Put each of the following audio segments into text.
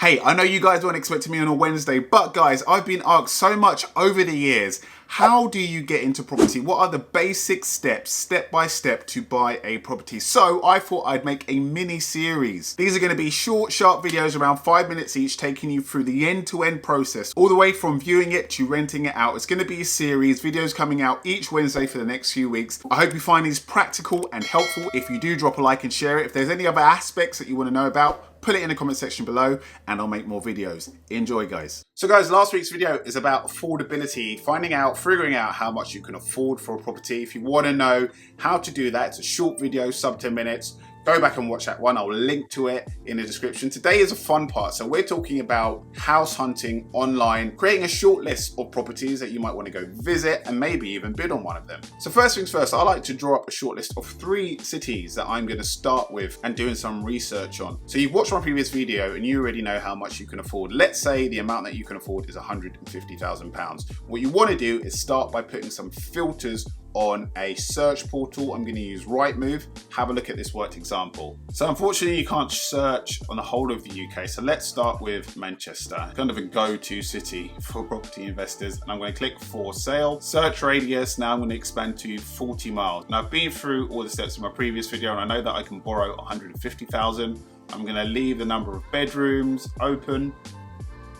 Hey, I know you guys weren't expecting me on a Wednesday, but guys, I've been asked so much over the years, how do you get into property? What are the basic steps, step by step, to buy a property? So I thought I'd make a mini series. These are going to be short, sharp videos around 5 minutes each, taking you through the end-to-end process, all the way from viewing it to renting it out. It's going to be a series, videos coming out each Wednesday for the next few weeks. I hope you find these practical and helpful. If you do, drop a like and share it. If there's any other aspects that you want to know about, put it in the comment section below and I'll make more videos. Enjoy, guys. So guys, last week's video is about affordability, figuring out how much you can afford for a property. If you want to know how to do that, it's a short video, sub 10 minutes. Go back and watch that one. I'll link to it in the description. Today is a fun part. So we're talking about house hunting online, creating a short list of properties that you might want to go visit and maybe even bid on one of them. So first things first, I like to draw up a short list of 3 cities that I'm going to start with and doing some research on. So you've watched my previous video and you already know how much you can afford. Let's say the amount that you can afford is £150,000. What you want to do is start by putting some filters on a search portal. I'm going to use Rightmove. Have a look at this worked example. So unfortunately you can't search on the whole of the UK. So let's start with Manchester, kind of a go-to city for property investors. And I'm going to click for sale, search radius. Now I'm going to expand to 40 miles. Now I've been through all the steps in my previous video and I know that I can borrow 150,000. I'm going to leave the number of bedrooms open.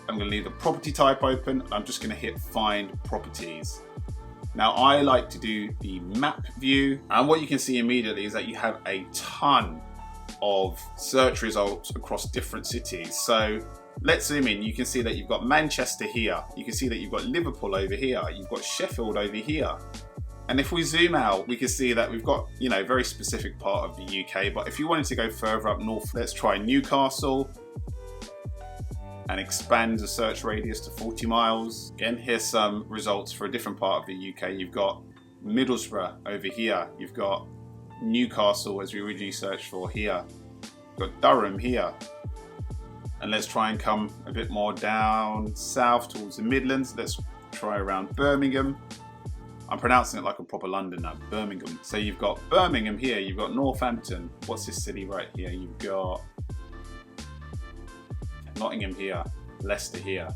I'm going to leave the property type open. And I'm just going to hit find properties. Now I like to do the map view, and what you can see immediately is that you have a ton of search results across different cities. So let's zoom in. You can see that you've got Manchester here. You can see that you've got Liverpool over here. You've got Sheffield over here. And if we zoom out, we can see that we've got, a very specific part of the UK. But if you wanted to go further up north, let's try Newcastle and expand the search radius to 40 miles. Again, here's some results for a different part of the UK. You've got Middlesbrough over here. You've got Newcastle, as we originally searched for, here. You've got Durham here. And let's try and come a bit more down south towards the Midlands. Let's try around Birmingham. I'm pronouncing it like a proper Londoner, Birmingham. So you've got Birmingham here. You've got Northampton. What's this city right here? You've got Nottingham here, Leicester here.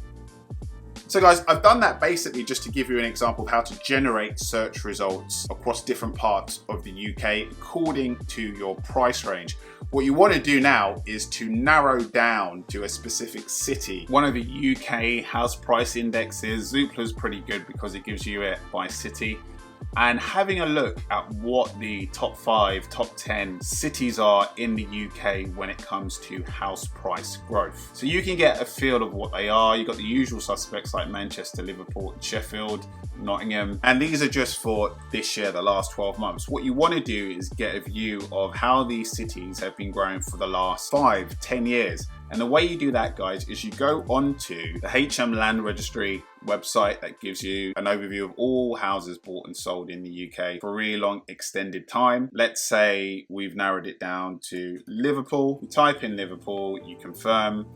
So guys, I've done that basically just to give you an example of how to generate search results across different parts of the UK according to your price range. What you want to do now is to narrow down to a specific city. One of the UK house price indexes, Zoopla, is pretty good because it gives you it by city. And having a look at what the top 5, top 10 cities are in the UK when it comes to house price growth. So you can get a feel of what they are. You've got the usual suspects like Manchester, Liverpool, Sheffield, Nottingham. And these are just for this year, the last 12 months. What you want to do is get a view of how these cities have been growing for the last 5, 10 years. And the way you do that, guys, is you go onto the HM Land Registry website that gives you an overview of all houses bought and sold in the UK for a really long extended time. Let's say we've narrowed it down to Liverpool. You type in Liverpool, you confirm,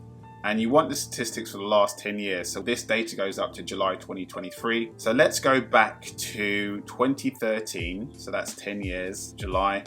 and you want the statistics for the last 10 years. So this data goes up to July 2023. So let's go back to 2013. So that's 10 years, July,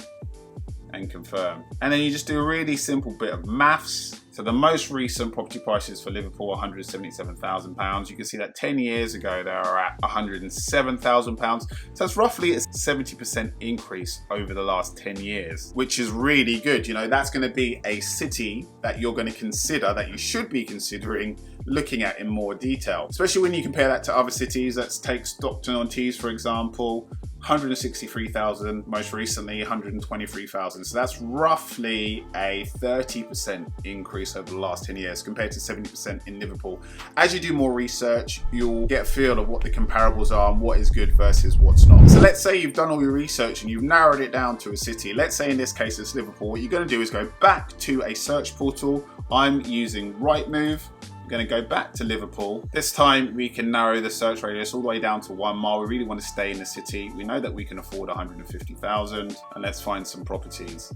and confirm. And then you just do a really simple bit of maths. So the most recent property prices for Liverpool are £177,000. You can see that 10 years ago they were at £107,000. So that's roughly a 70% increase over the last 10 years, which is really good. That's going to be a city that you're going to consider, that you should be considering looking at in more detail, especially when you compare that to other cities. Let's take Stockton-on-Tees, for example. 163,000, most recently 123,000. So that's roughly a 30% increase over the last 10 years compared to 70% in Liverpool. As you do more research, you'll get a feel of what the comparables are and what is good versus what's not. So let's say you've done all your research and you've narrowed it down to a city. Let's say in this case it's Liverpool. What you're going to do is go back to a search portal. I'm using Rightmove. I'm going to go back to Liverpool. This time we can narrow the search radius all the way down to 1 mile. We really want to stay in the city. We know that we can afford 150,000, and let's find some properties.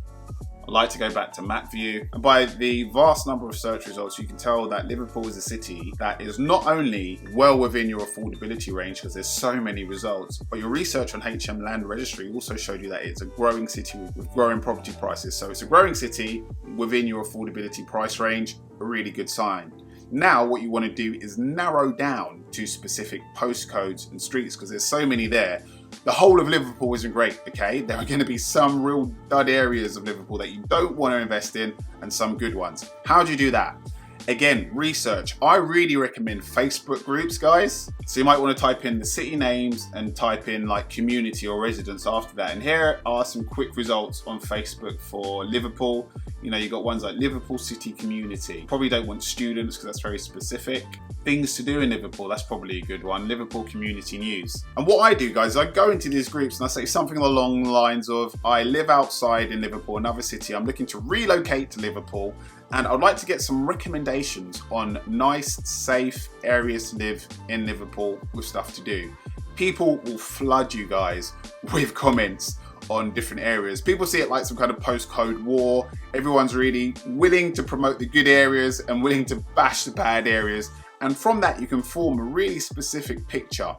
I like to go back to map view, and by the vast number of search results you can tell that Liverpool is a city that is not only well within your affordability range because there's so many results, but your research on HM Land Registry also showed you that it's a growing city with growing property prices. So it's a growing city within your affordability price range, a really good sign. Now what you want to do is narrow down to specific postcodes and streets, because there's so many there. The whole of Liverpool isn't great, okay? There are going to be some real dud areas of Liverpool that you don't want to invest in, and some good ones. How do you do that? Again, research. I really recommend Facebook groups, guys. So you might want to type in the city names and type in like community or residence after that. And here are some quick results on Facebook for Liverpool. You know, you got ones like Liverpool City Community. Probably don't want students because that's very specific. Things to do in Liverpool, that's probably a good one. Liverpool Community News. And what I do, guys, I go into these groups and I say something along the lines of, I live outside in Liverpool, another city. I'm looking to relocate to Liverpool, and I'd like to get some recommendations on nice, safe areas to live in Liverpool with stuff to do. People will flood you guys with comments on different areas. People see it like some kind of postcode war. Everyone's really willing to promote the good areas and willing to bash the bad areas. And from that, you can form a really specific picture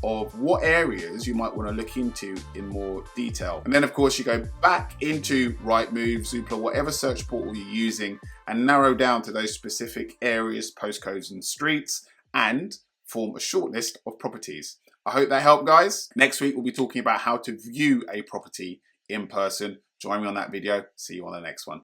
of what areas you might want to look into in more detail. And then of course you go back into Rightmove, Zoopla, whatever search portal you're using, and narrow down to those specific areas, postcodes and streets, and form a shortlist of properties. I hope that helped, guys. Next week, we'll be talking about how to view a property in person. Join me on that video. See you on the next one.